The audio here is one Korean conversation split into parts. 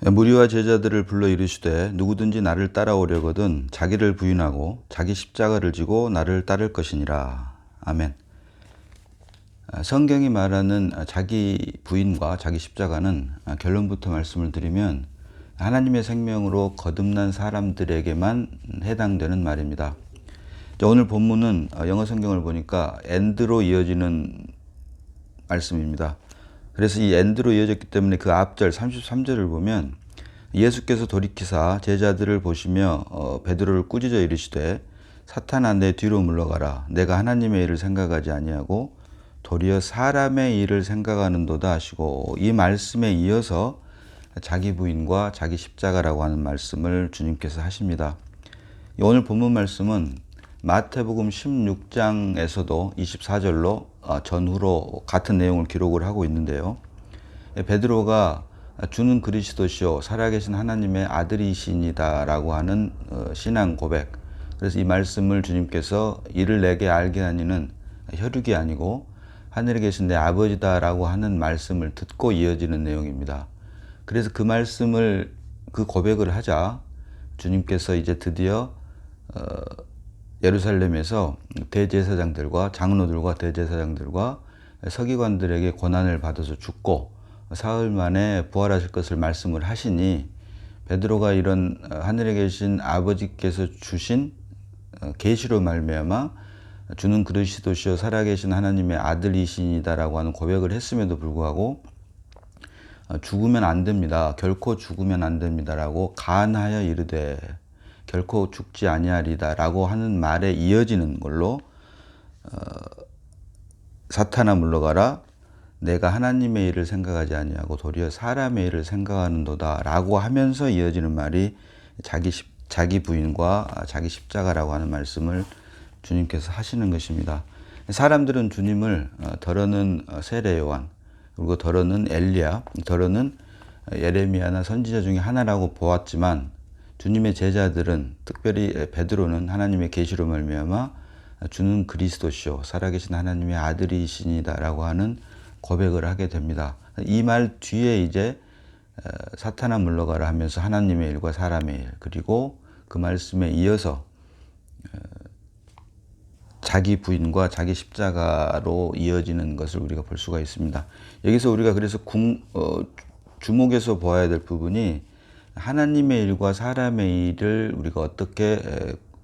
무리와 제자들을 불러 이르시되 누구든지 나를 따라오려거든 자기를 부인하고 자기 십자가를 지고 나를 따를 것이니라. 아멘. 성경이 말하는 자기 부인과 자기 십자가는 결론부터 말씀을 드리면 하나님의 생명으로 거듭난 사람들에게만 해당되는 말입니다. 오늘 본문은 영어 성경을 보니까 end로 이어지는 말씀입니다. 그래서 이 end로 이어졌기 때문에 그 앞절 33절을 보면 예수께서 돌이키사 제자들을 보시며 베드로를 꾸짖어 이르시되 사탄아 내 뒤로 물러가라. 내가 하나님의 일을 생각하지 아니하고 도리어 사람의 일을 생각하는도다 하시고, 이 말씀에 이어서 자기 부인과 자기 십자가라고 하는 말씀을 주님께서 하십니다. 오늘 본문 말씀은 마태복음 16장에서도 24절로 전후로 같은 내용을 기록을 하고 있는데요. 베드로가 주는 그리스도시요 살아계신 하나님의 아들이시니다 라고 하는 신앙 고백. 그래서 이 말씀을 주님께서 이를 내게 알게 하니는 혈육이 아니고 하늘에 계신 내 아버지다 라고 하는 말씀을 듣고 이어지는 내용입니다. 그래서 그 말씀을, 그 고백을 하자 주님께서 이제 드디어 예루살렘에서 대제사장들과 장로들과 대제사장들과 서기관들에게 고난을 받아서 죽고 사흘 만에 부활하실 것을 말씀을 하시니, 베드로가 이런 하늘에 계신 아버지께서 주신 계시로 말미암아 주는 그리스도시요 살아계신 하나님의 아들이시니다라고 하는 고백을 했음에도 불구하고 죽으면 안 됩니다. 결코 죽으면 안 됩니다라고 간하여 이르되 결코 죽지 아니하리다라고 하는 말에 이어지는 걸로 사탄아 물러가라. 내가 하나님의 일을 생각하지 아니하고 도리어 사람의 일을 생각하는도다 라고 하면서 이어지는 말이 자기 부인과 자기 십자가라고 하는 말씀을 주님께서 하시는 것입니다. 사람들은 주님을 더러는 세례 요한, 그리고 더러는 엘리야, 더러는 예레미야나 선지자 중에 하나라고 보았지만, 주님의 제자들은, 특별히 베드로는 하나님의 계시로 말미암아 주는 그리스도시요 살아계신 하나님의 아들이시니다라고 하는 고백을 하게 됩니다. 이 말 뒤에 이제 사탄아 물러가라 하면서 하나님의 일과 사람의 일, 그리고 그 말씀에 이어서 자기 부인과 자기 십자가로 이어지는 것을 우리가 볼 수가 있습니다. 여기서 우리가 그래서 주목해서 보아야 될 부분이 하나님의 일과 사람의 일을 우리가 어떻게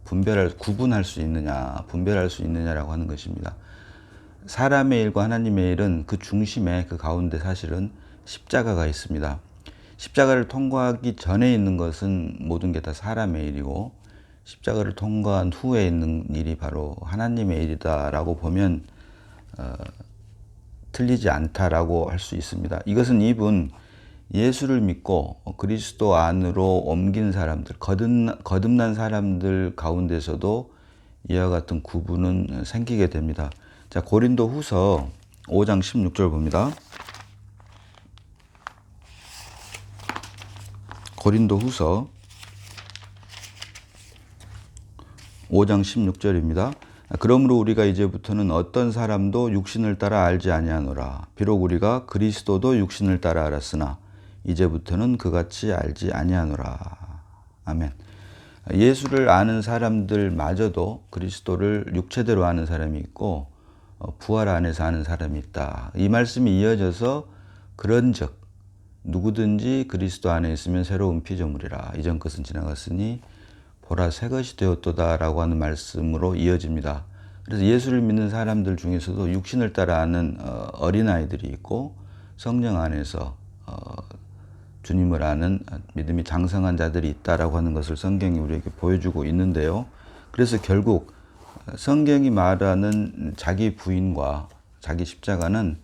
구분할 수 있느냐라고 하는 것입니다. 사람의 일과 하나님의 일은 그 중심에, 그 가운데 사실은 십자가가 있습니다. 십자가를 통과하기 전에 있는 것은 모든 게 다 사람의 일이고, 십자가를 통과한 후에 있는 일이 바로 하나님의 일이다라고 보면 틀리지 않다라고 할 수 있습니다. 이것은 이분 예수를 믿고 그리스도 안으로 옮긴 사람들, 거듭난 사람들 가운데서도 이와 같은 구분은 생기게 됩니다. 자, 고린도 후서 5장 16절 봅니다. 고린도 후서 5장 16절입니다. 그러므로 우리가 이제부터는 어떤 사람도 육신을 따라 알지 아니하노라. 비록 우리가 그리스도도 육신을 따라 알았으나 이제부터는 그같이 알지 아니하노라. 아멘. 예수를 아는 사람들마저도 그리스도를 육체대로 아는 사람이 있고 부활 안에서 아는 사람이 있다. 이 말씀이 이어져서 그런즉 누구든지 그리스도 안에 있으면 새로운 피조물이라. 이전 것은 지나갔으니 보라 새 것이 되었도다라고 하는 말씀으로 이어집니다. 그래서 예수를 믿는 사람들 중에서도 육신을 따라 아는 어린아이들이 있고, 성령 안에서 주님을 아는 믿음이 장성한 자들이 있다라고 하는 것을 성경이 우리에게 보여주고 있는데요. 그래서 결국 성경이 말하는 자기 부인과 자기 십자가는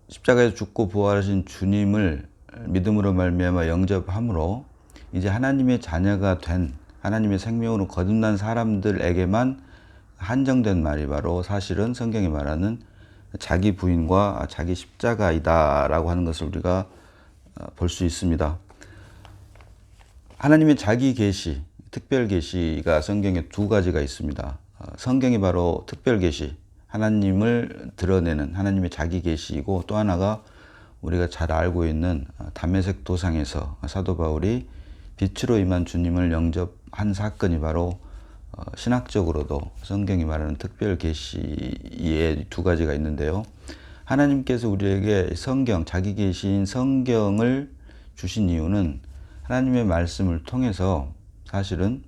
십자가에서 죽고 부활하신 주님을 믿음으로 말미암아 영접함으로 이제 하나님의 자녀가 된, 하나님의 생명으로 거듭난 사람들에게만 한정된 말이 바로 사실은 성경이 말하는 자기 부인과 자기 십자가이다라고 하는 것을 우리가 볼 수 있습니다. 하나님의 자기 계시, 특별 계시가 성경에 두 가지가 있습니다. 성경이 바로 특별 계시, 하나님을 드러내는 하나님의 자기 계시이고, 또 하나가 우리가 잘 알고 있는 다메섹 도상에서 사도 바울이 빛으로 임한 주님을 영접한 사건이 바로 신학적으로도 성경이 말하는 특별 계시의 두 가지가 있는데요. 하나님께서 우리에게 성경, 자기 계시인 성경을 주신 이유는 하나님의 말씀을 통해서 사실은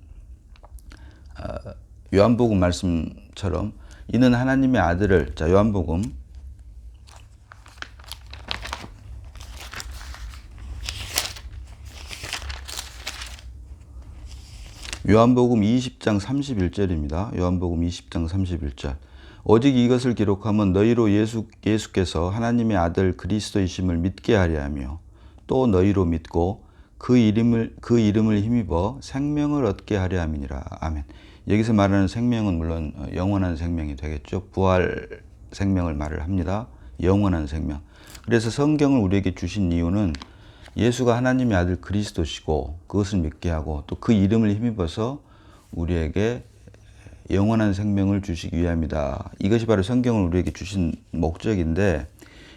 요한복음 말씀처럼 이는 하나님의 아들을, 자, 요한복음 20장 31절입니다. 요한복음 20장 31절. 오직 이것을 기록하면 너희로 예수께서 하나님의 아들 그리스도이심을 믿게 하려 하며 또 너희로 믿고 그 이름을 힘입어 생명을 얻게 하려 함이니라. 아멘. 여기서 말하는 생명은 물론 영원한 생명이 되겠죠. 부활 생명을 말을 합니다. 영원한 생명. 그래서 성경을 우리에게 주신 이유는 예수가 하나님의 아들 그리스도시고 그것을 믿게 하고 또 그 이름을 힘입어서 우리에게 영원한 생명을 주시기 위함이다. 이것이 바로 성경을 우리에게 주신 목적인데,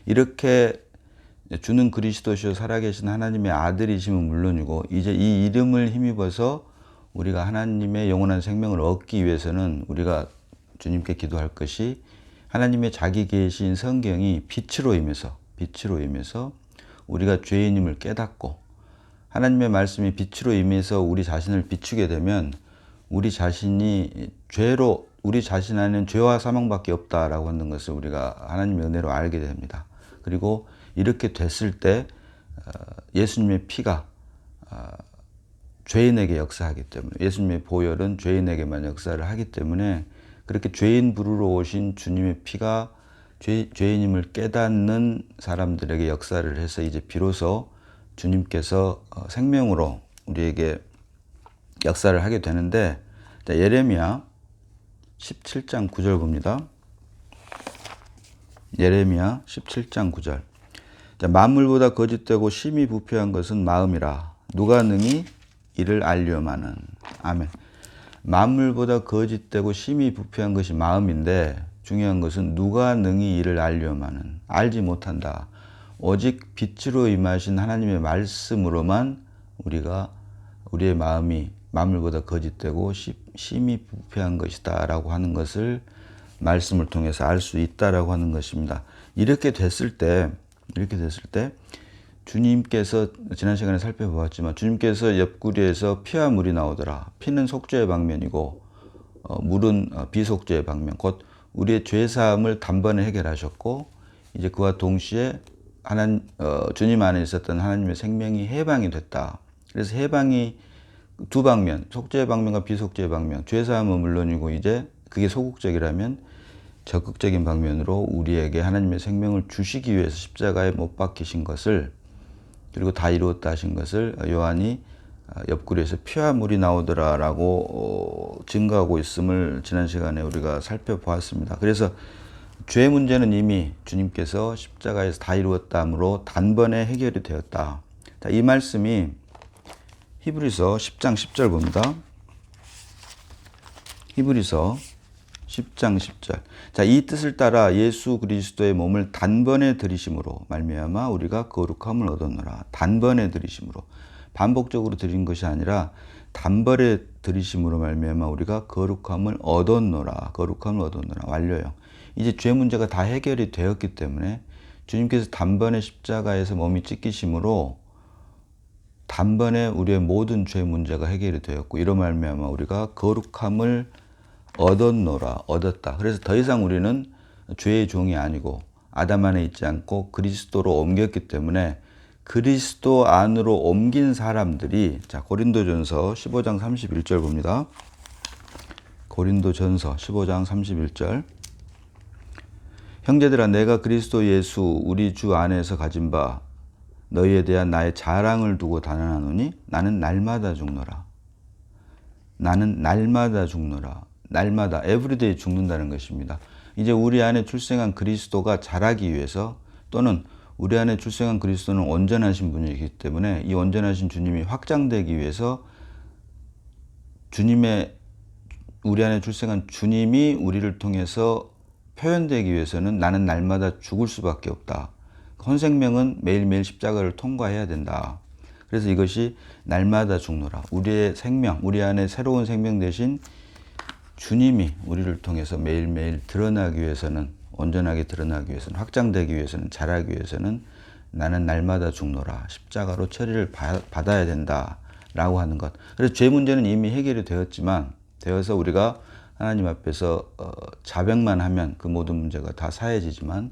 이렇게 주는 그리스도시요 살아계신 하나님의 아들이심은 물론이고 이제 이 이름을 힘입어서 우리가 하나님의 영원한 생명을 얻기 위해서는 우리가 주님께 기도할 것이 하나님의 자기 계신 성경이 빛으로 임해서 우리가 죄인임을 깨닫고 하나님의 말씀이 빛으로 임해서 우리 자신을 비추게 되면 우리 자신이 우리 자신 안에는 죄와 사망밖에 없다라고 하는 것을 우리가 하나님의 은혜로 알게 됩니다. 그리고 이렇게 됐을 때 예수님의 피가 죄인에게 역사하기 때문에, 예수님의 보혈은 죄인에게만 역사를 하기 때문에 그렇게 죄인 부르러 오신 주님의 피가 죄인임을 깨닫는 사람들에게 역사를 해서 이제 비로소 주님께서 생명으로 우리에게 역사를 하게 되는데, 예레미야 17장 9절 봅니다. 예레미야 17장 9절. 만물보다 거짓되고 심히 부패한 것은 마음이라 누가 능히 이를 알려마는. 아멘. 만물보다 거짓되고 심히 부패한 것이 마음인데 중요한 것은 누가 능히 이를 알려마는. 알지 못한다. 오직 빛으로 임하신 하나님의 말씀으로만 우리의 마음이 만물보다 거짓되고 심히 부패한 것이다 라고 하는 것을 말씀을 통해서 알 수 있다라고 하는 것입니다. 이렇게 됐을 때 주님께서 지난 시간에 살펴보았지만 주님께서 옆구리에서 피와 물이 나오더라. 피는 속죄의 방면이고 물은 비속죄의 방면, 곧 우리의 죄사함을 단번에 해결하셨고 이제 그와 동시에 주님 안에 있었던 하나님의 생명이 해방이 됐다. 그래서 해방이 두 방면, 속죄의 방면과 비속죄의 방면, 죄사함은 물론이고 이제 그게 소극적이라면 적극적인 방면으로 우리에게 하나님의 생명을 주시기 위해서 십자가에 못 박히신 것을, 그리고 다 이루었다 하신 것을 요한이 옆구리에서 피와 물이 나오더라라고 증거하고 있음을 지난 시간에 우리가 살펴보았습니다. 그래서 죄 문제는 이미 주님께서 십자가에서 다 이루었다므로 단번에 해결이 되었다. 자, 이 말씀이 히브리서 10장 10절 봅니다. 히브리서 10장 10절. 자, 이 뜻을 따라 예수 그리스도의 몸을 단번에 들이심으로 말미암아 우리가 거룩함을 얻었노라. 단번에 들이심으로, 반복적으로 드린 것이 아니라 단번에 들이심으로 말미암아 우리가 거룩함을 얻었노라. 완료요. 이제 죄 문제가 다 해결이 되었기 때문에 주님께서 단번에 십자가에서 몸이 찢기심으로 단번에 우리의 모든 죄 문제가 해결이 되었고 이로 말미암아 우리가 거룩함을 얻었다. 그래서 더 이상 우리는 죄의 종이 아니고 아담 안에 있지 않고 그리스도로 옮겼기 때문에 그리스도 안으로 옮긴 사람들이, 자, 고린도전서 15장 31절 봅니다. 고린도전서 15장 31절. 형제들아, 내가 그리스도 예수 우리 주 안에서 가진 바 너희에 대한 나의 자랑을 두고 단언하노니 나는 날마다 죽노라. 날마다 에브리데이 죽는다는 것입니다. 이제 우리 안에 출생한 그리스도가 자라기 위해서, 또는 우리 안에 출생한 그리스도는 온전하신 분이기 때문에 이 온전하신 주님이 확장되기 위해서 우리 안에 출생한 주님이 우리를 통해서 표현되기 위해서는 나는 날마다 죽을 수밖에 없다. 혼생명은 매일매일 십자가를 통과해야 된다. 그래서 이것이 날마다 죽노라. 우리의 생명, 우리 안에 새로운 생명 대신 주님이 우리를 통해서 매일매일 드러나기 위해서는, 온전하게 드러나기 위해서는, 확장되기 위해서는, 자라기 위해서는 나는 날마다 죽노라. 십자가로 처리를 받아야 된다라고 하는 것. 그래서 죄 문제는 이미 해결이 되어서 우리가 하나님 앞에서 자백만 하면 그 모든 문제가 다 사해지지만,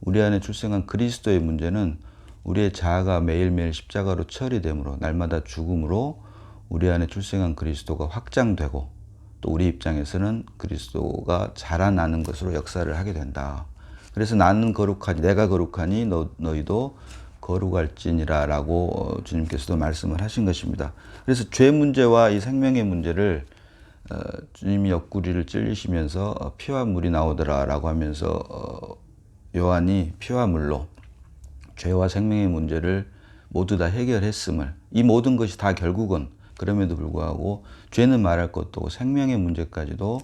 우리 안에 출생한 그리스도의 문제는 우리의 자아가 매일매일 십자가로 처리됨으로, 날마다 죽음으로 우리 안에 출생한 그리스도가 확장되고, 또 우리 입장에서는 그리스도가 자라나는 것으로 역사를 하게 된다. 그래서 나는 거룩하니, 내가 거룩하니 너희도 거룩할지니라 라고 주님께서도 말씀을 하신 것입니다. 그래서 죄 문제와 이 생명의 문제를 주님이 옆구리를 찔리시면서 피와 물이 나오더라 라고 하면서 요한이 피와 물로 죄와 생명의 문제를 모두 다 해결했음을, 이 모든 것이 다 결국은 그럼에도 불구하고 죄는 말할 것도 없고 생명의 문제까지도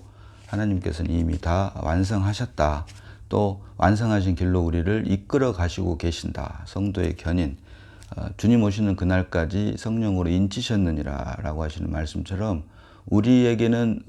하나님께서는 이미 다 완성하셨다. 또 완성하신 길로 우리를 이끌어 가시고 계신다. 성도의 견인, 주님 오시는 그날까지 성령으로 인치셨느니라 라고 하시는 말씀처럼, 우리에게는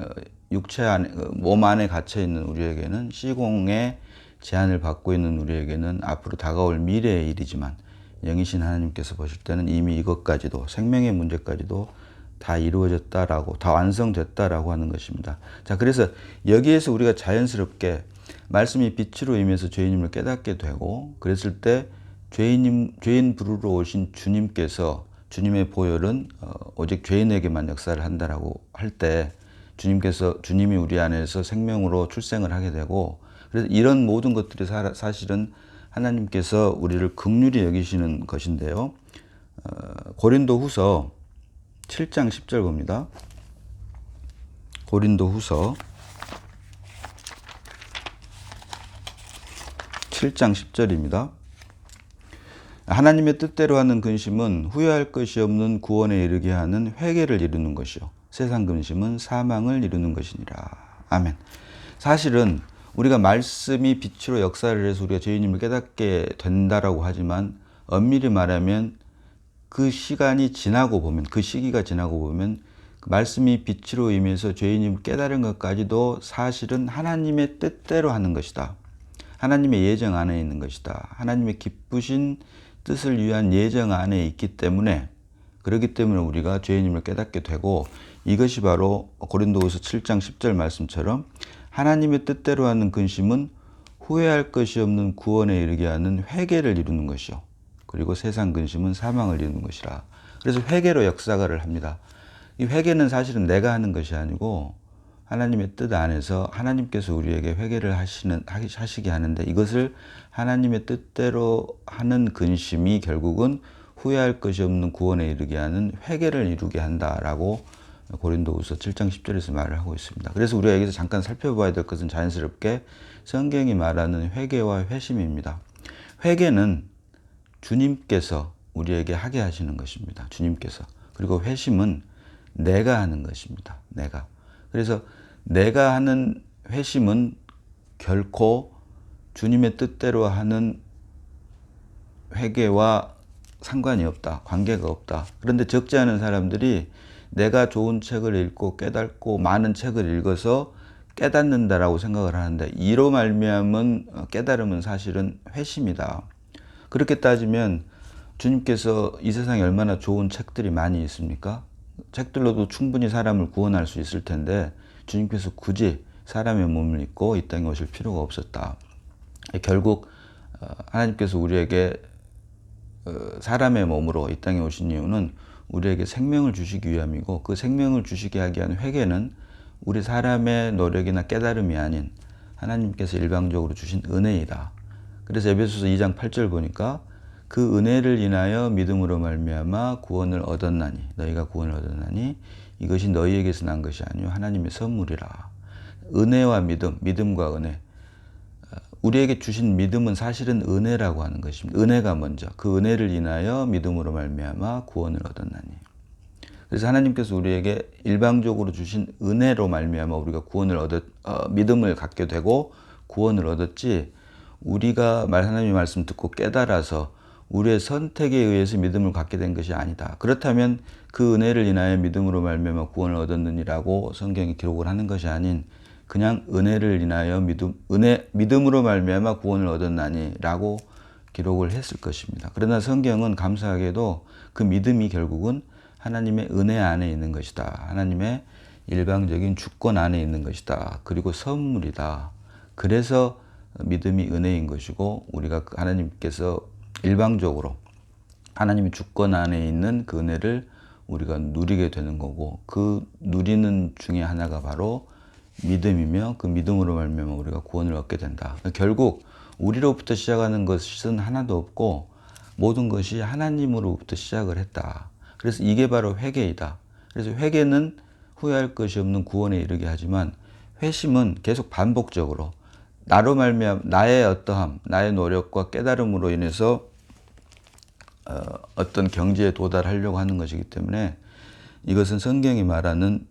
육체 안에, 몸 안에 갇혀 있는 우리에게는, 시공의 제한을 받고 있는 우리에게는 앞으로 다가올 미래의 일이지만, 영이신 하나님께서 보실 때는 이미 이것까지도, 생명의 문제까지도 다 이루어졌다라고, 다 완성됐다라고 하는 것입니다. 자, 그래서 여기에서 우리가 자연스럽게 말씀이 빛으로 임해서 죄인임을 깨닫게 되고, 그랬을 때 죄인 부르러 오신 주님께서, 주님의 보혈은 오직 죄인에게만 역사를 한다라고 할 때, 주님이 우리 안에서 생명으로 출생을 하게 되고, 그래서 이런 모든 것들이 사실은 하나님께서 우리를 긍휼히 여기시는 것인데요. 고린도후서 7장 10절 봅니다. 고린도후서 7장 10절입니다. 하나님의 뜻대로 하는 근심은 후회할 것이 없는 구원에 이르게 하는 회개를 이루는 것이요, 세상 근심은 사망을 이루는 것이니라. 아멘. 사실은 우리가 말씀이 빛으로 역사를 해서 우리가 죄인임을 깨닫게 된다라고 하지만, 엄밀히 말하면 그 시간이 지나고 보면, 그 시기가 지나고 보면, 그 말씀이 빛으로 임해서 죄인임을 깨달은 것까지도 사실은 하나님의 뜻대로 하는 것이다. 하나님의 예정 안에 있는 것이다. 하나님의 기쁘신 뜻을 위한 예정 안에 있기 때문에, 그렇기 때문에 우리가 죄인임을 깨닫게 되고, 이것이 바로 고린도후서 7장 10절 말씀처럼 하나님의 뜻대로 하는 근심은 후회할 것이 없는 구원에 이르게 하는 회개를 이루는 것이요, 그리고 세상 근심은 사망을 이루는 것이라. 그래서 회개로 역사를 합니다. 이 회개는 사실은 내가 하는 것이 아니고 하나님의 뜻 안에서 하나님께서 우리에게 회개를 하시게 하는데, 이것을 하나님의 뜻대로 하는 근심이 결국은 후회할 것이 없는 구원에 이르게 하는 회개를 이루게 한다라고 고린도후서 7장 10절에서 말을 하고 있습니다. 그래서 우리가 여기서 잠깐 살펴봐야 될 것은 자연스럽게 성경이 말하는 회개와 회심입니다. 회개는 주님께서 우리에게 하게 하시는 것입니다. 주님께서. 그리고 회심은 내가 하는 것입니다. 내가. 그래서 내가 하는 회심은 결코 주님의 뜻대로 하는 회개와 상관이 없다. 관계가 없다. 그런데 적지 않은 사람들이 내가 좋은 책을 읽고 깨닫고 많은 책을 읽어서 깨닫는다라고 생각을 하는데, 이로 말미암은 깨달음은 사실은 회심이다. 그렇게 따지면 주님께서 이 세상에 얼마나 좋은 책들이 많이 있습니까? 책들로도 충분히 사람을 구원할 수 있을 텐데, 주님께서 굳이 사람의 몸을 입고 이 땅에 오실 필요가 없었다. 결국 하나님께서 우리에게 사람의 몸으로 이 땅에 오신 이유는 우리에게 생명을 주시기 위함이고, 그 생명을 주시게 하기 위한 회개는 우리 사람의 노력이나 깨달음이 아닌 하나님께서 일방적으로 주신 은혜이다. 그래서 에베소서 2장 8절 보니까, 그 은혜를 인하여 믿음으로 말미암아 구원을 얻었나니, 너희가 구원을 얻었나니 이것이 너희에게서 난 것이 아니요 하나님의 선물이라. 은혜와 믿음, 믿음과 은혜. 우리에게 주신 믿음은 사실은 은혜라고 하는 것입니다. 은혜가 먼저. 그 은혜를 인하여 믿음으로 말미암아 구원을 얻었나니. 그래서 하나님께서 우리에게 일방적으로 주신 은혜로 말미암아 우리가 믿음을 갖게 되고 구원을 얻었지, 우리가 하나님의 말씀 듣고 깨달아서 우리의 선택에 의해서 믿음을 갖게 된 것이 아니다. 그렇다면 그 은혜를 인하여 믿음으로 말미암아 구원을 얻었느니라고 성경이 기록을 하는 것이 아닌 그냥 은혜를 인하여 믿음으로 말미암아 구원을 얻었나니라고 기록을 했을 것입니다. 그러나 성경은 감사하게도 그 믿음이 결국은 하나님의 은혜 안에 있는 것이다. 하나님의 일방적인 주권 안에 있는 것이다. 그리고 선물이다. 그래서 믿음이 은혜인 것이고 우리가 하나님께서 일방적으로 하나님의 주권 안에 있는 그 은혜를 우리가 누리게 되는 거고 그 누리는 중에 하나가 바로 믿음이며 그 믿음으로 말미암아 우리가 구원을 얻게 된다. 결국 우리로부터 시작하는 것은 하나도 없고 모든 것이 하나님으로부터 시작을 했다. 그래서 이게 바로 회개이다. 그래서 회개는 후회할 것이 없는 구원에 이르게 하지만 회심은 계속 반복적으로 나로 말미암아 나의 어떠함, 나의 노력과 깨달음으로 인해서 어떤 경지에 도달하려고 하는 것이기 때문에 이것은 성경이 말하는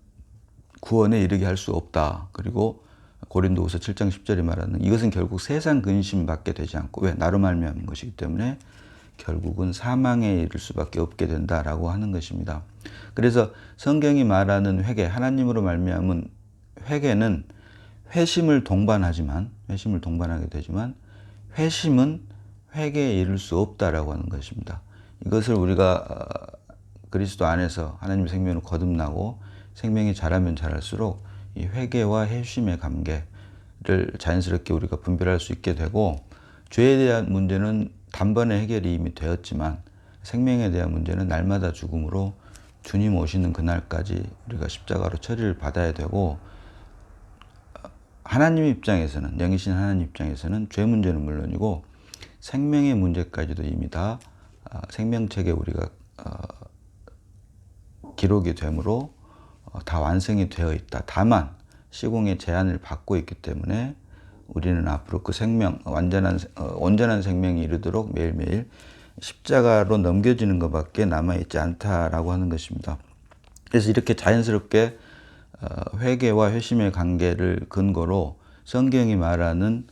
구원에 이르게 할 수 없다. 그리고 고린도후서 7장 10절이 말하는 이것은 결국 세상 근심밖에 되지 않고 왜 나로 말미암은 것이기 때문에 결국은 사망에 이를 수밖에 없게 된다라고 하는 것입니다. 그래서 성경이 말하는 회개, 하나님으로 말미암은 회개는 회심을 동반하게 되지만 회심은 회개에 이를 수 없다라고 하는 것입니다. 이것을 우리가 그리스도 안에서 하나님의 생명을 거듭나고 생명이 자라면 자랄수록 이 회개와 회심의 관계를 자연스럽게 우리가 분별할 수 있게 되고 죄에 대한 문제는 단번에 해결이 이미 되었지만 생명에 대한 문제는 날마다 죽음으로 주님 오시는 그날까지 우리가 십자가로 처리를 받아야 되고 하나님 입장에서는 영이신 하나님 입장에서는 죄 문제는 물론이고 생명의 문제까지도 이미 다 생명책에 우리가 기록이 되므로 다 완성이 되어 있다. 다만 시공의 제한을 받고 있기 때문에 우리는 앞으로 그 생명, 온전한 생명이 이르도록 매일매일 십자가로 넘겨지는 것밖에 남아있지 않다라고 하는 것입니다. 그래서 이렇게 자연스럽게 회개와 회심의 관계를 근거로 성경이 말하는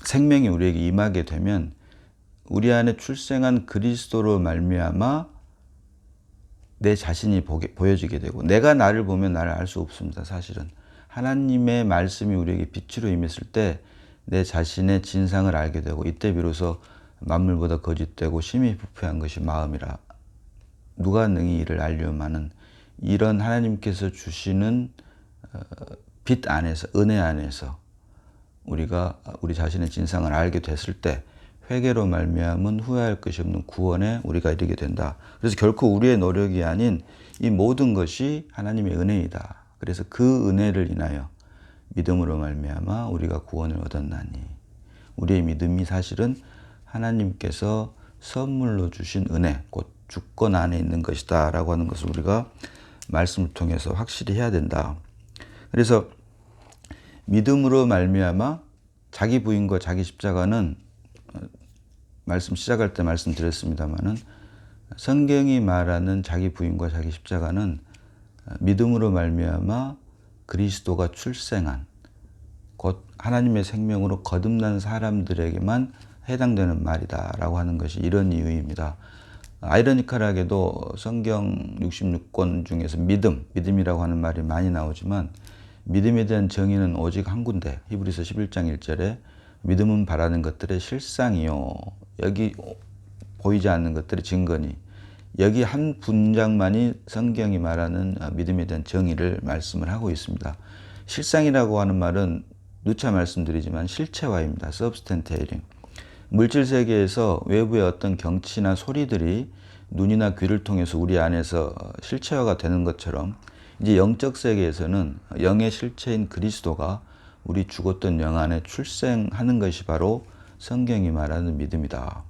생명이 우리에게 임하게 되면 우리 안에 출생한 그리스도로 말미암아 내 자신이 보여지게 되고 내가 나를 보면 나를 알 수 없습니다. 사실은 하나님의 말씀이 우리에게 빛으로 임했을 때 내 자신의 진상을 알게 되고 이때 비로소 만물보다 거짓되고 심히 부패한 것이 마음이라 누가 능히 이를 알려마는 이런 하나님께서 주시는 빛 안에서 은혜 안에서 우리가 우리 자신의 진상을 알게 됐을 때 회개로 말미암은 후회할 것이 없는 구원에 우리가 이르게 된다. 그래서 결코 우리의 노력이 아닌 이 모든 것이 하나님의 은혜이다. 그래서 그 은혜를 인하여 믿음으로 말미암아 우리가 구원을 얻었나니 우리의 믿음이 사실은 하나님께서 선물로 주신 은혜, 곧 주권 안에 있는 것이다 라고 하는 것을 우리가 말씀을 통해서 확실히 해야 된다. 그래서 믿음으로 말미암아 자기 부인과 자기 십자가는 말씀 시작할 때 말씀드렸습니다마는 성경이 말하는 자기 부인과 자기 십자가는 믿음으로 말미암아 그리스도가 출생한 곧 하나님의 생명으로 거듭난 사람들에게만 해당되는 말이다라고 하는 것이 이런 이유입니다. 아이러니컬하게도 성경 66권 중에서 믿음이라고 하는 말이 많이 나오지만 믿음에 대한 정의는 오직 한 군데 히브리서 11장 1절에 믿음은 바라는 것들의 실상이요 여기 보이지 않는 것들의 증거니 여기 한 분장만이 성경이 말하는 믿음에 대한 정의를 말씀을 하고 있습니다. 실상이라고 하는 말은 누차 말씀드리지만 실체화입니다. substantiating. 물질 세계에서 외부의 어떤 경치나 소리들이 눈이나 귀를 통해서 우리 안에서 실체화가 되는 것처럼 이제 영적 세계에서는 영의 실체인 그리스도가 우리 죽었던 영 안에 출생하는 것이 바로 성경이 말하는 믿음이다.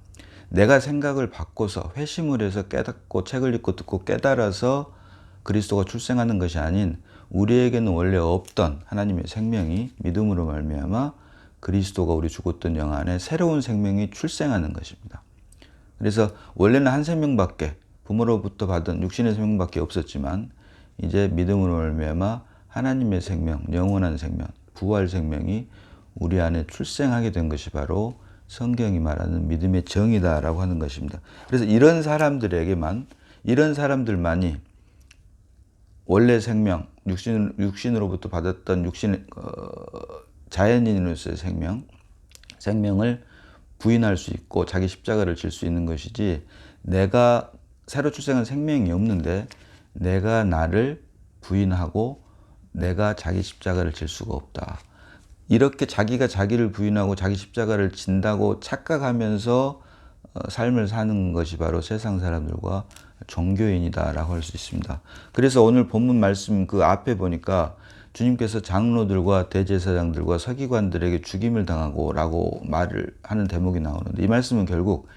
내가 생각을 바꿔서 회심을 해서 깨닫고 책을 읽고 듣고 깨달아서 그리스도가 출생하는 것이 아닌 우리에게는 원래 없던 하나님의 생명이 믿음으로 말미암아 그리스도가 우리 죽었던 영 안에 새로운 생명이 출생하는 것입니다. 그래서 원래는 한 생명밖에 부모로부터 받은 육신의 생명밖에 없었지만 이제 믿음으로 말미암아 하나님의 생명, 영원한 생명, 부활 생명이 우리 안에 출생하게 된 것이 바로 성경이 말하는 믿음의 정이다라고 하는 것입니다. 그래서 이런 사람들만이 원래 생명, 육신으로부터 받았던 자연인으로서의 생명을 부인할 수 있고 자기 십자가를 질 수 있는 것이지, 내가 새로 출생한 생명이 없는데 내가 나를 부인하고 내가 자기 십자가를 질 수가 없다. 이렇게 자기가 자기를 부인하고 자기 십자가를 진다고 착각하면서 삶을 사는 것이 바로 세상 사람들과 종교인이다라고 할 수 있습니다. 그래서 오늘 본문 말씀 그 앞에 보니까 주님께서 장로들과 대제사장들과 서기관들에게 죽임을 당하고 라고 말을 하는 대목이 나오는데, 이 말씀은 결국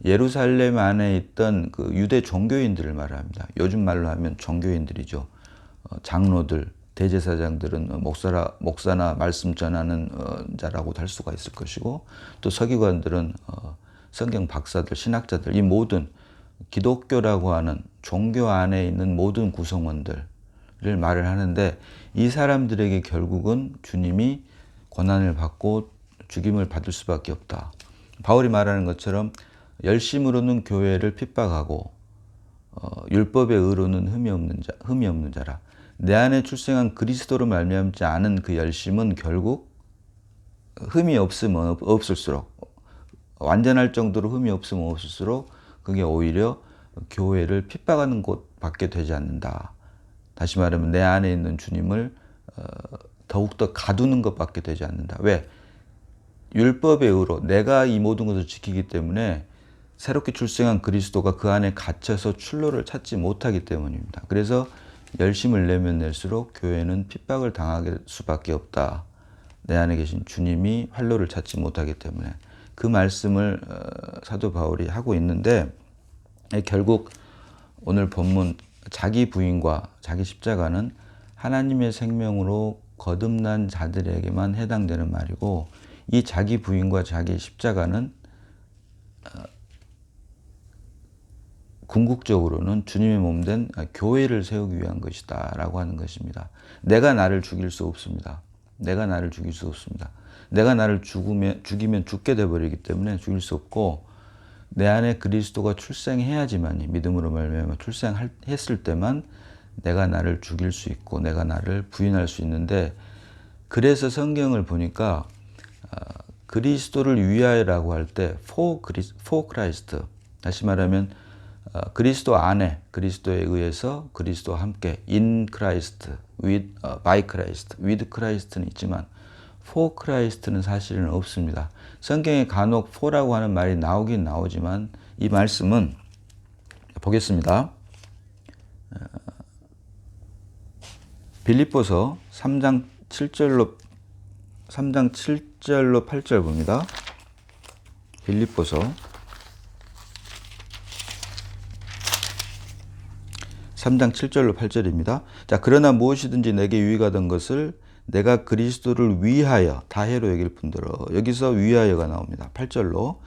예루살렘 안에 있던 그 유대 종교인들을 말합니다. 요즘 말로 하면 종교인들이죠. 장로들, 대제사장들은 목사나 말씀 전하는 자라고도 할 수가 있을 것이고, 또 서기관들은 성경 박사들, 신학자들, 이 모든 기독교라고 하는 종교 안에 있는 모든 구성원들을 말을 하는데, 이 사람들에게 결국은 주님이 고난을 받고 죽임을 받을 수밖에 없다. 바울이 말하는 것처럼 열심으로는 교회를 핍박하고 율법의 의로는 흠이 없는 자라. 내 안에 출생한 그리스도로 말미암지 않은 그 열심은 결국 흠이 없으면 없을수록, 완전할 정도로 흠이 없으면 없을수록 그게 오히려 교회를 핍박하는 곳밖에 되지 않는다. 다시 말하면 내 안에 있는 주님을 더욱더 가두는 것밖에 되지 않는다. 왜? 율법의 의로 내가 이 모든 것을 지키기 때문에 새롭게 출생한 그리스도가 그 안에 갇혀서 출로를 찾지 못하기 때문입니다. 그래서 열심을 내면 낼수록 교회는 핍박을 당할 수밖에 없다. 내 안에 계신 주님이 활로를 찾지 못하기 때문에. 그 말씀을 사도 바울이 하고 있는데, 결국 오늘 본문 자기 부인과 자기 십자가는 하나님의 생명으로 거듭난 자들에게만 해당되는 말이고, 이 자기 부인과 자기 십자가는 궁극적으로는 주님의 몸된 교회를 세우기 위한 것이다 라고 하는 것입니다. 내가 나를 죽일 수 없습니다. 내가 나를 죽일 수 없습니다. 내가 나를 죽이면 죽게 돼버리기 때문에 죽일 수 없고, 내 안에 그리스도가 출생해야지만이, 믿음으로 말미암아 출생했을 때만 내가 나를 죽일 수 있고 내가 나를 부인할 수 있는데, 그래서 성경을 보니까 그리스도를 위하여라고 할 때 for Christ, 다시 말하면 그리스도 안에, 그리스도에 의해서, 그리스도와 함께, in Christ, by Christ, with Christ는 있지만 for Christ는 사실은 없습니다. 성경에 간혹 for라고 하는 말이 나오긴 나오지만, 이 말씀은 보겠습니다. 빌립보서 3장 7절로 8절 봅니다. 빌립보서 3장 7절로 8절입니다. 자, 그러나 무엇이든지 내게 유익하던 것을 내가 그리스도를 위하여 다 해로 여길 뿐더러, 여기서 위하여가 나옵니다. 8절로,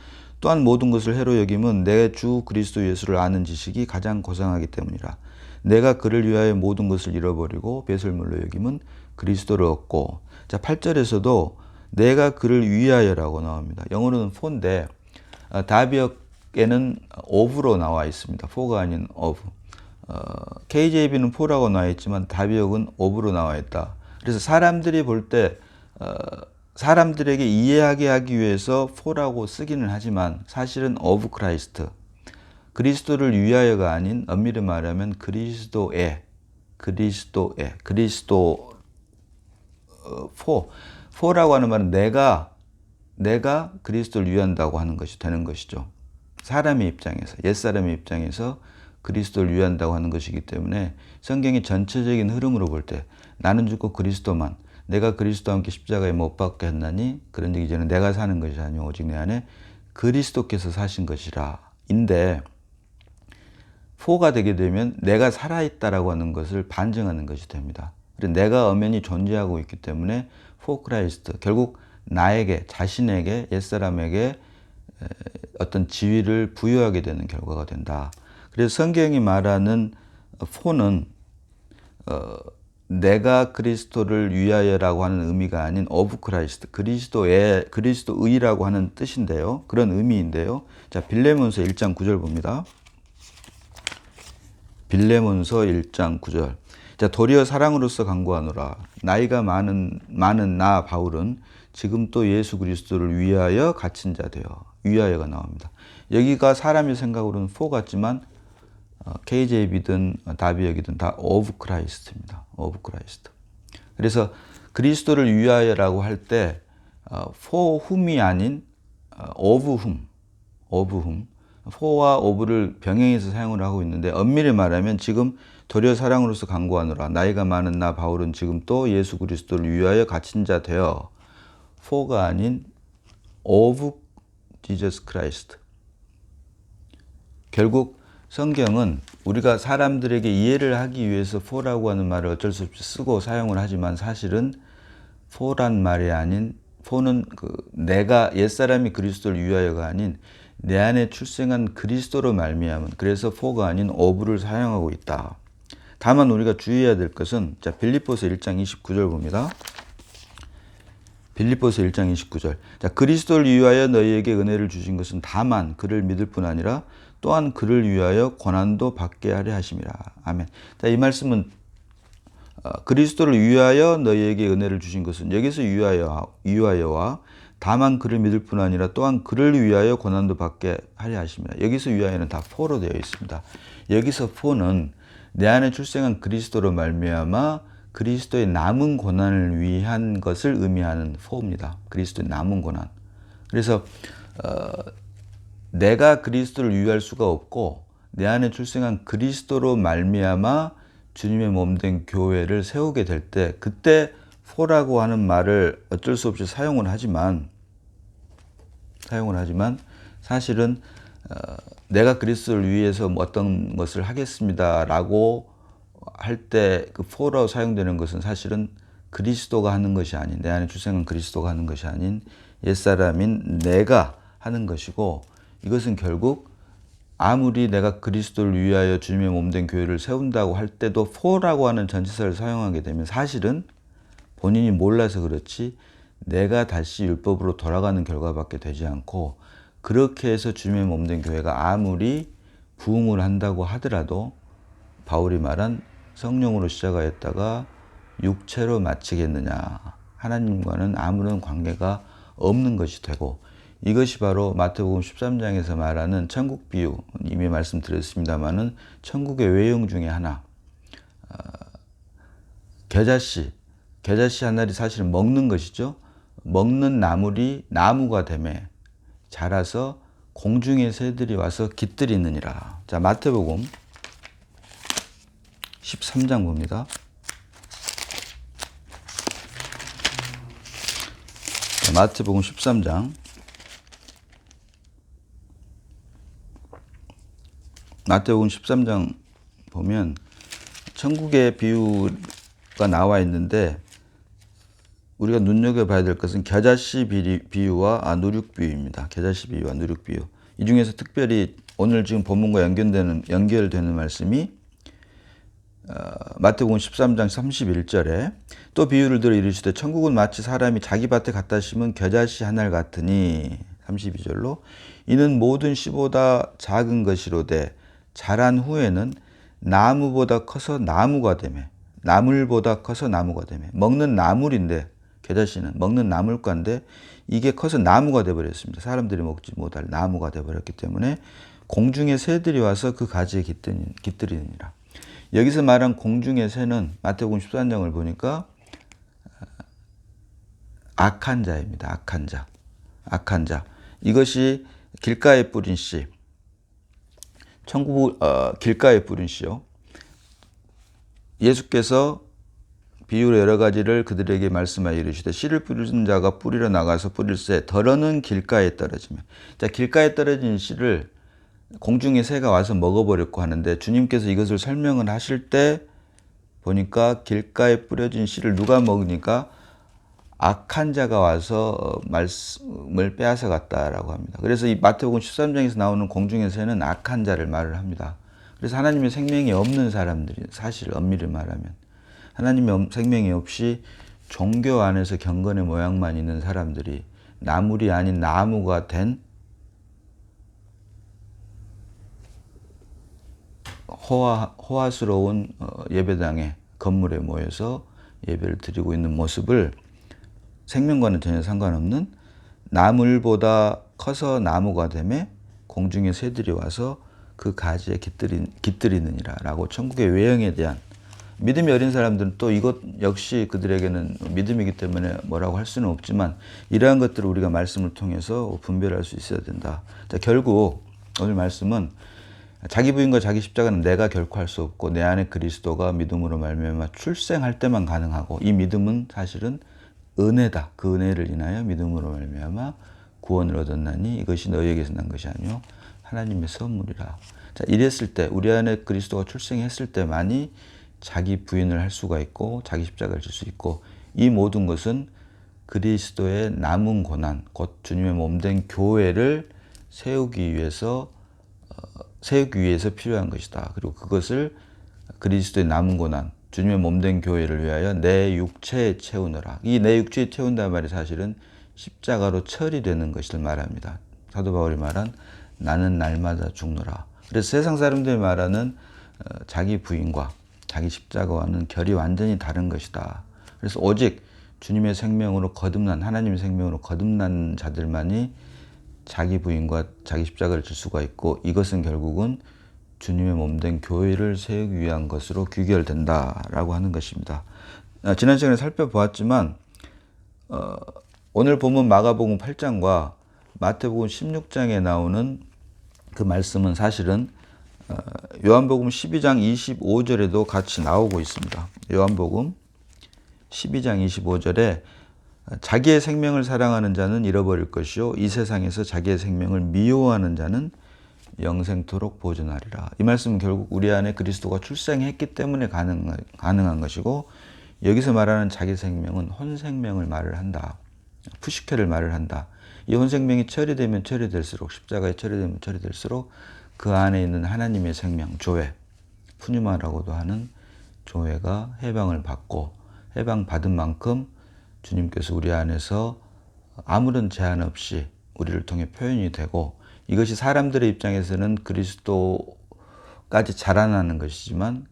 또한 모든 것을 해로 여김은 내 주 그리스도 예수를 아는 지식이 가장 고상하기 때문이라. 내가 그를 위하여 모든 것을 잃어버리고 배설물로 여김은 그리스도를 얻고. 자, 8절에서도 내가 그를 위하여라고 나옵니다. 영어로는 for인데 다비역에는 of로 나와 있습니다. for가 아닌 of. KJV는 for라고 나와 있지만 다비역은 of로 나와 있다. 그래서 사람들이 볼 때 사람들에게 이해하게 하기 위해서 for라고 쓰기는 하지만 사실은 of Christ, 그리스도를 위하여가 아닌, 엄밀히 말하면 그리스도의 for라고 하는 말은 내가 그리스도를 위한다고 하는 것이 되는 것이죠. 사람의 입장에서, 옛사람의 입장에서 그리스도를 위한다고 하는 것이기 때문에 성경의 전체적인 흐름으로 볼 때 나는 죽고 그리스도만, 내가 그리스도와 함께 십자가에 못 박게 했나니 그런즉 이제는 내가 사는 것이 아니오 오직 내 안에 그리스도께서 사신 것이라 인데, for가 되게 되면 내가 살아있다라고 하는 것을 반증하는 것이 됩니다. 그래서 내가 엄연히 존재하고 있기 때문에 for Christ, 결국 나에게, 자신에게, 옛사람에게 어떤 지위를 부여하게 되는 결과가 된다. 그래서 성경이 말하는 for는 내가 그리스도를 위하여라고 하는 의미가 아닌 of Christ, 그리스도의라고 하는 뜻인데요. 그런 의미인데요. 자, 빌레몬서 1장 9절 봅니다. 빌레몬서 1장 9절. 자, 도리어 사랑으로서 간구하노라. 나이가 많은 나 바울은 지금 또 예수 그리스도를 위하여 갇힌 자 되어. 위하여가 나옵니다. 여기가 사람의 생각으로는 for 같지만 KJV든 다비역이든 다 of Christ입니다. of Christ. 그래서 그리스도를 위하여라고 할 때 for whom이 아닌 of whom, for와 of를 병행해서 사용을 하고 있는데 엄밀히 말하면 지금 도리어 사랑으로서 간구하노라. 나이가 많은 나 바울은 지금 또 예수 그리스도를 위하여 갇힌 자 되어. for가 아닌 of Jesus Christ. 결국 성경은 우리가 사람들에게 이해를 하기 위해서 for라고 하는 말을 어쩔 수 없이 쓰고 사용을 하지만 사실은 for란 말이 아닌 for는 내가 옛사람이 그리스도를 위하여가 아닌 내 안에 출생한 그리스도로 말미암은, 그래서 for가 아닌 of를 사용하고 있다. 다만 우리가 주의해야 될 것은 자, 빌립보서 1장 29절 봅니다. 빌립보서 1장 29절. 자, 그리스도를 위하여 너희에게 은혜를 주신 것은 다만 그를 믿을 뿐 아니라 또한 그를 위하여 고난도 받게 하려 하심이라. 아멘. 자, 이 말씀은 그리스도를 위하여 너희에게 은혜를 주신 것은 여기서 위하여와 다만 그를 믿을 뿐 아니라 또한 그를 위하여 고난도 받게 하려 하심이라. 여기서 위하여는 다 for로 되어 있습니다. 여기서 for는 내 안에 출생한 그리스도로 말미암아 그리스도의 남은 고난을 위한 것을 의미하는 for입니다. 그리스도의 남은 고난. 그래서 내가 그리스도를 위할 수가 없고 내 안에 출생한 그리스도로 말미암아 주님의 몸된 교회를 세우게 될 때 그때 for라고 하는 말을 어쩔 수 없이 사용을 하지만 사실은 내가 그리스도를 위해서 어떤 것을 하겠습니다라고 할 때 그 for로 사용되는 것은 사실은 그리스도가 하는 것이 아닌, 내 안에 출생한 그리스도가 하는 것이 아닌 옛사람인 내가 하는 것이고, 이것은 결국 아무리 내가 그리스도를 위하여 주님의 몸된 교회를 세운다고 할 때도 for라고 하는 전치사를 사용하게 되면 사실은 본인이 몰라서 그렇지 내가 다시 율법으로 돌아가는 결과밖에 되지 않고, 그렇게 해서 주님의 몸된 교회가 아무리 부흥을 한다고 하더라도 바울이 말한 성령으로 시작하였다가 육체로 마치겠느냐, 하나님과는 아무런 관계가 없는 것이 되고, 이것이 바로 마태복음 13장에서 말하는 천국 비유, 이미 말씀드렸습니다마는 천국의 외형 중에 하나, 겨자씨 하나리 사실은 먹는 것이죠. 먹는 나물이 나무가 되매 자라서 공중의 새들이 와서 깃들이느니라. 자, 마태복음 13장 봅니다. 자, 마태복음 13장. 마태복음 13장 보면 천국의 비유가 나와 있는데 우리가 눈여겨봐야 될 것은 겨자씨 비유와 누룩 비유입니다. 겨자씨 비유와 누룩 비유. 이 중에서 특별히 오늘 지금 본문과 연결되는 말씀이 마태복음 13장 31절에 또 비유를 들어 이르시되 천국은 마치 사람이 자기 밭에 갖다 심은 겨자씨 하나를 같으니, 32절로 이는 모든 씨보다 작은 것이로되 자란 후에는 나무보다 커서 나무가 되매, 나물보다 커서 나무가 되매. 먹는 나물인데, 겨자씨는 먹는 나물과인데 이게 커서 나무가 되어버렸습니다. 사람들이 먹지 못할 나무가 되어버렸기 때문에 공중의 새들이 와서 그 가지에 깃들이니라. 여기서 말한 공중의 새는 마태복음 13장을 보니까 악한 자입니다. 악한 자. 이것이 길가에 뿌린 씨. 길가에 뿌린 씨요. 예수께서 비유로 여러 가지를 그들에게 말씀하여 이르시되 씨를 뿌리는 자가 뿌리러 나가서 뿌릴새 덜어는 길가에 떨어지며. 자, 길가에 떨어진 씨를 공중의 새가 와서 먹어버렸고 하는데, 주님께서 이것을 설명을 하실 때 보니까 길가에 뿌려진 씨를 누가 먹으니까 악한 자가 와서 말씀을 빼앗아 갔다라고 합니다. 그래서 이 마태복음 13장에서 나오는 공중의 새는 악한 자를 말을 합니다. 그래서 하나님의 생명이 없는 사람들이, 사실 엄밀히 말하면 하나님의 생명이 없이 종교 안에서 경건의 모양만 있는 사람들이 나물이 아닌 나무가 된 호화스러운 예배당에 건물에 모여서 예배를 드리고 있는 모습을 생명과는 전혀 상관없는 나물보다 커서 나무가 되매 공중의 새들이 와서 그 가지에 깃들이느니라 라고 천국의 외형에 대한 믿음이 어린 사람들은 또 이것 역시 그들에게는 믿음이기 때문에 뭐라고 할 수는 없지만 이러한 것들을 우리가 말씀을 통해서 분별할 수 있어야 된다. 자, 결국 오늘 말씀은 자기 부인과 자기 십자가는 내가 결코 할 수 없고 내 안에 그리스도가 믿음으로 말미암아 출생할 때만 가능하고 이 믿음은 사실은 은혜다. 그 은혜를 인하여 믿음으로 말미암아 구원을 얻었나니 이것이 너희에게서 난 것이 아니요 하나님의 선물이라. 자, 이랬을 때 우리 안에 그리스도가 출생했을 때만이 자기 부인을 할 수가 있고 자기 십자가를 질 수 있고 이 모든 것은 그리스도의 남은 고난 곧 주님의 몸된 교회를 세우기 위해서 필요한 것이다. 그리고 그것을 그리스도의 남은 고난 주님의 몸된 교회를 위하여 내 육체에 채우느라. 이 내 육체에 채운다는 말이 사실은 십자가로 처리되는 것을 말합니다. 사도 바울이 말한 나는 날마다 죽노라. 그래서 세상 사람들이 말하는 자기 부인과 자기 십자가와는 결이 완전히 다른 것이다. 그래서 오직 주님의 생명으로 거듭난 하나님의 생명으로 거듭난 자들만이 자기 부인과 자기 십자가를 질 수가 있고 이것은 결국은 주님의 몸된 교회를 세우기 위한 것으로 귀결된다라고 하는 것입니다. 지난 시간에 살펴보았지만 오늘 본문 마가복음 8장과 마태복음 16장에 나오는 그 말씀은 사실은 요한복음 12장 25절에도 같이 나오고 있습니다. 요한복음 12장 25절에 자기의 생명을 사랑하는 자는 잃어버릴 것이요 이 세상에서 자기의 생명을 미워하는 자는 영생토록 보존하리라. 이 말씀은 결국 우리 안에 그리스도가 출생했기 때문에 가능한 것이고 여기서 말하는 자기 생명은 혼생명을 말을 한다. 푸시케를 말을 한다. 이 혼생명이 처리되면 처리될수록 십자가에 처리되면 처리될수록 그 안에 있는 하나님의 생명, 조회, 푸뉴마라고도 하는 조회가 해방을 받고 해방받은 만큼 주님께서 우리 안에서 아무런 제한 없이 우리를 통해 표현이 되고 이것이 사람들의 입장에서는 그리스도까지 자라나는 것이지만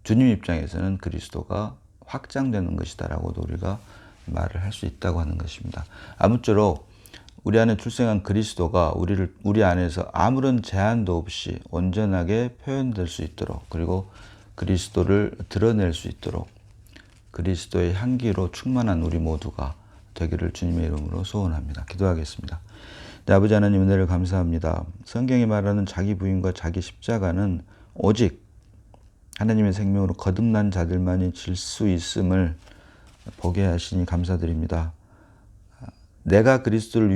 주님 입장에서는 그리스도가 확장되는 것이다라고도 우리가 말을 할 수 있다고 하는 것입니다. 아무쪼록 우리 안에 출생한 그리스도가 우리 안에서 아무런 제한도 없이 온전하게 표현될 수 있도록 그리고 그리스도를 드러낼 수 있도록 그리스도의 향기로 충만한 우리 모두가 되기를 주님의 이름으로 소원합니다. 기도하겠습니다. 네, 아버지 하나님 은혜를 감사합니다. 성경이 말하는 자기 부인과 자기 십자가는 오직 하나님의 생명으로 거듭난 자들만이 질 수 있음을 보게 하시니 감사드립니다. 내가 그리스도를